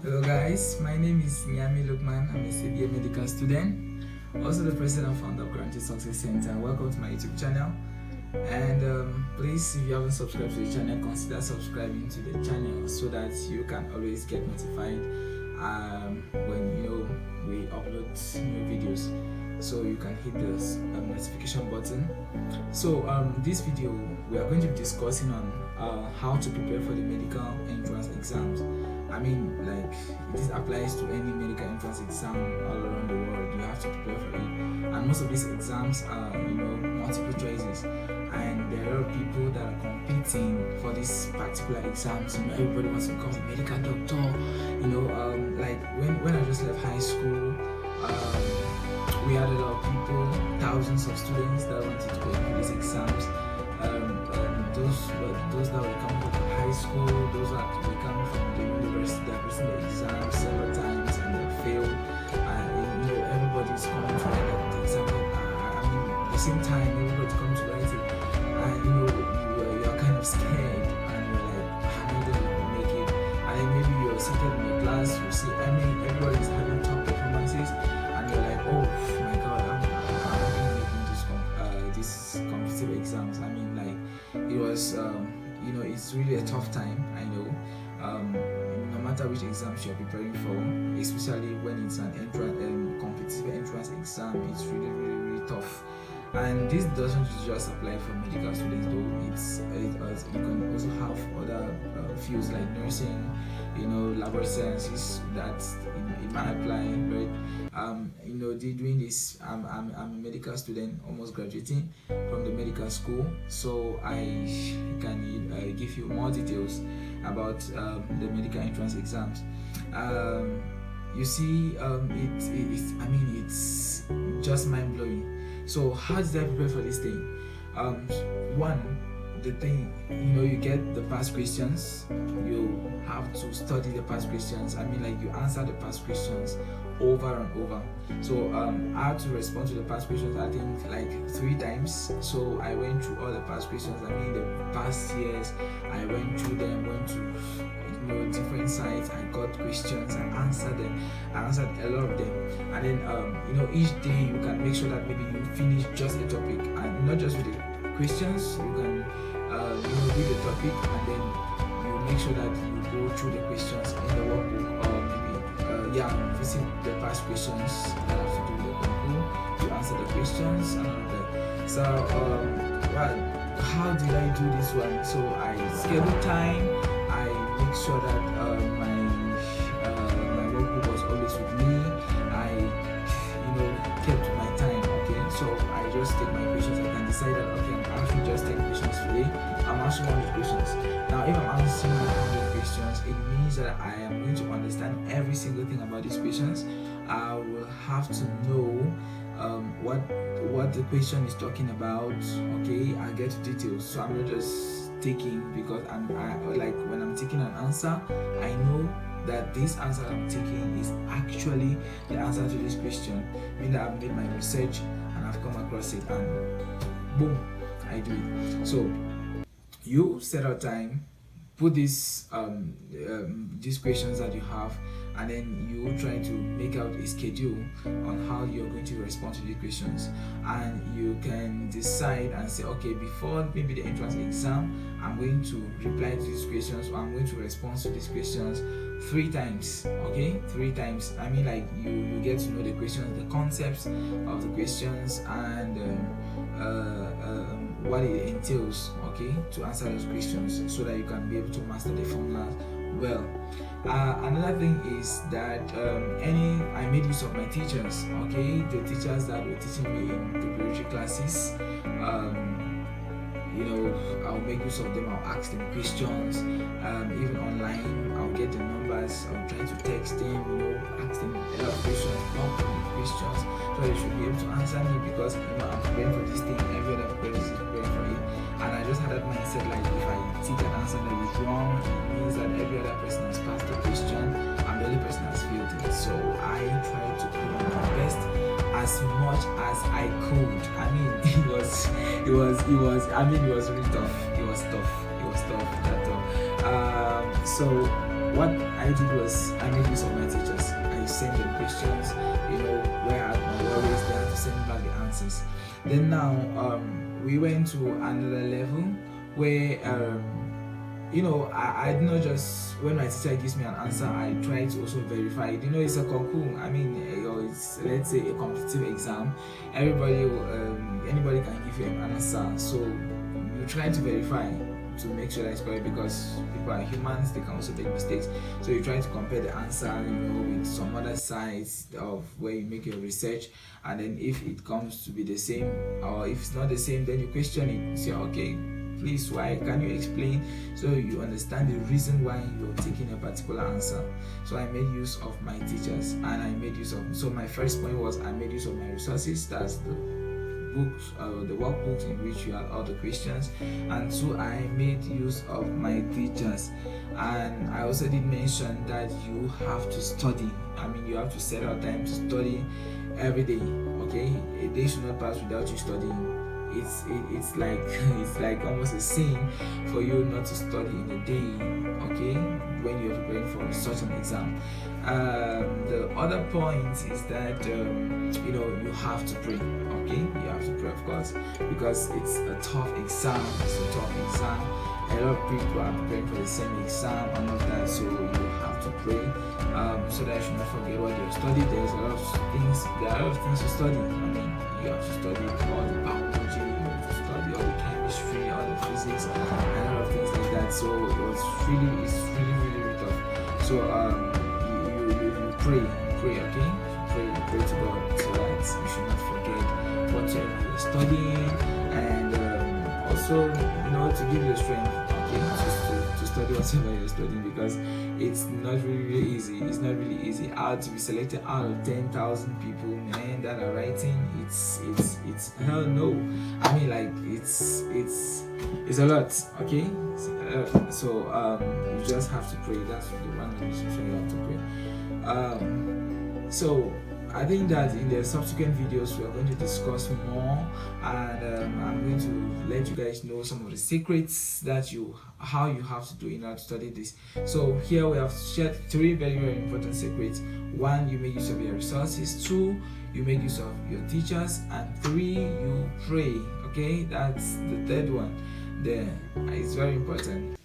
Hello guys, my name is Nyami Lukman. I'm a CBA medical student, also the president and founder of Guaranteed Success Center. Welcome to my YouTube channel, and please, if you haven't subscribed to the channel, consider subscribing to the channel so that you can always get notified when we upload new videos, so you can hit the notification button. So this video we are going to be discussing on how to prepare for the medical entrance exams. I mean, like, this applies to any medical entrance exam all around the world. You have to prepare for it, and most of these exams are multiple choices, and there are people that are competing for these particular exams. Everybody wants to become a medical doctor. Like when I just left high school, we had a lot of people, thousands of students that wanted to go for these exams. Those that were coming from high school, those that were coming from the university, that were written the exams several times and they failed. Everybody's coming to write the exam. At the same time, everybody's coming to write it, and you're kind of scared, and you're like, how am I going to make it? And then maybe you're seated in your class, you see, everybody's having top performances, and you're like, oh my God, I'm making these competitive exams. It was, it's really a tough time, I know. No matter which exams you're preparing for, especially when it's an competitive entrance exam, it's really, really, really tough. And this doesn't just apply for medical students, though. You can also have other fields like nursing, laboratory sciences that it might apply, right? Doing this, I'm a medical student, almost graduating from the medical school, so I can give you more details about the medical entrance exams. You see, it's just mind-blowing. So how did I prepare for this thing? You get the past questions. You have to study the past questions. You answer the past questions over and over. So I had to respond to the past questions, I think, like 3 times. So I went through all the past questions. The past years, I went through them, went to different sites. I got questions, I answered them. I answered a lot of them. And then each day you can make sure that maybe you finish just a topic, and not just with the questions. You can read the topic, and then you make sure that you go through the questions in the workbook, or maybe visit the past questions that have to do with the concours. You answer the questions and all of that. So how did I do this one? So I schedule time. I make sure that my workbook was always with me. I kept my time. Okay, so I just take my questions. I can decide that, okay, I'm actually just taking questions today. I'm answering 100 questions. Now, if I'm answering 100 questions, it means that I am going to understand every single thing about these questions. I will have to know what the question is talking about. Okay, I get details. So I'm not just taking because when I'm taking an answer, I know that this answer I'm taking is actually the answer to this question. Meaning that I've made my research and I've come across it, and boom, I do it. So you set out time, put these questions that you have, and then you try to make out a schedule on how you're going to respond to the questions. And you can decide and say, okay, before maybe the entrance exam, I'm going to reply to these questions, or I'm going to respond to these questions 3 times. Okay, 3 times. You get to know the questions, the concepts of the questions, and what it entails, okay, to answer those questions, so that you can be able to master the formulas well. Another thing is that I made use of my teachers, okay, the teachers that were teaching me in preparatory classes. I'll make use of them. I'll ask them questions. Even online, I'll get the numbers. I'll try to text them, ask them a lot of questions, so they should be able to answer me, because I'm preparing for this thing. Every other person is preparing for it, and I just had that mindset, like, if I take an answer that is wrong, it means that every other person has passed the question and the only person has failed it. So I tried to put on my best as much as I could. It was really tough. It was tough. So what I I did was I made use of my teachers. I sent them questions, where I had my worries, they had to send me back the answers. Then now we went to another level where I did not just, when my teacher gives me an answer, I try to also verify it. It's a concours. I mean, it's, let's say, a competitive exam. Anybody can give you an answer, so you try to verify to make sure that it's correct, because people are humans, they can also make mistakes. So you try to compare the answer, with some other sites of where you make your research, and then if it comes to be the same, or if it's not the same, then you question it. You say, okay, please, why? Can you explain? So you understand the reason why you're taking a particular answer. So I made use of my teachers, and I made use of, so my first point was I made use of my resources, that's the books, the workbooks in which you had all the questions. And two, I made use of my teachers. And I also did mention that you have to study. I mean, you have to set out time to study every day. Okay, a day should not pass without you studying. It's like almost a sin for you not to study in a day, okay, when you're preparing for such an exam. The other point is that you have to pray, okay? You have to pray, of course, because it's a tough exam. A lot of people are preparing for the same exam and all of that, so you have to pray so that you should not forget what you have studied. There are a lot of things to study. I mean, you have to study all the biology, you have to study all the chemistry, all the physics, and a lot of things like that. So it's really tough. So you pray, okay? Pray to God so that you should not forget what you're studying, and also to give you the strength, okay, to study whatever you're studying, because it's not really easy. It's not really easy. Out to be selected out of 10,000 people, man, that are writing, it's hell no. I mean, like, it's a lot, okay? So you just have to pray. That's the one reason you have to pray. So I think that in the subsequent videos we are going to discuss more, and I'm going to let you guys know some of the secrets that how you have to do in order to study this. So here we have shared 3 very important secrets. 1, you make use of your resources. 2, you make use of your teachers, and 3, you pray. Okay, that's the third one there. It's very important.